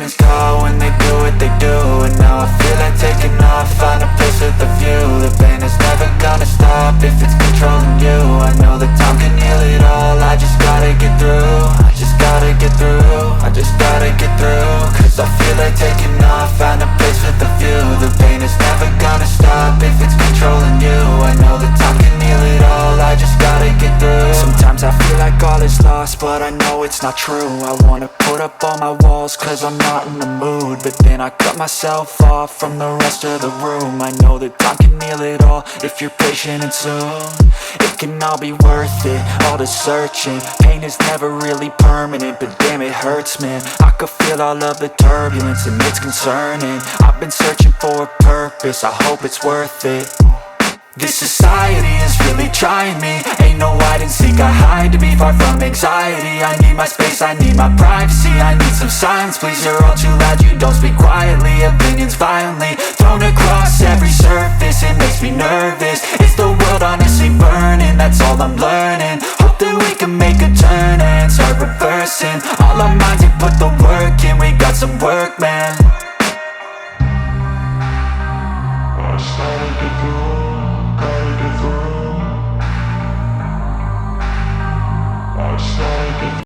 pain is gone when they do what they do. And now I feel like taking off, find a place with a view. The pain is never gonna stop if it's controlling you. I know that time can heal it all, I just gotta get through. I just gotta get through, I just gotta get through. Cause I feel like taking off, find a place with a view. The pain is never gonna stop if it's controlling you. I know that time can heal it all, I just gotta get through. Sometimes I feel like all is lost, but I know it's not true. I wanna put up all my walls cause I'm not in the mood, but then I cut myself off from the rest of the room. I know that time can heal it all if you're patient and soon. It can all be worth it, all the searching. Pain is never really permanent, but damn it hurts, man. I could feel all of the turbulence and it's concerning. I've been searching for a purpose, I hope it's worth it. This society is really trying me. Ain't no hide and seek, I hide to be far from anxiety. I need my space, I need my privacy. I need some silence, please, you're all too loud. You don't speak quietly, opinions violently thrown across every surface. It makes me nervous, it's the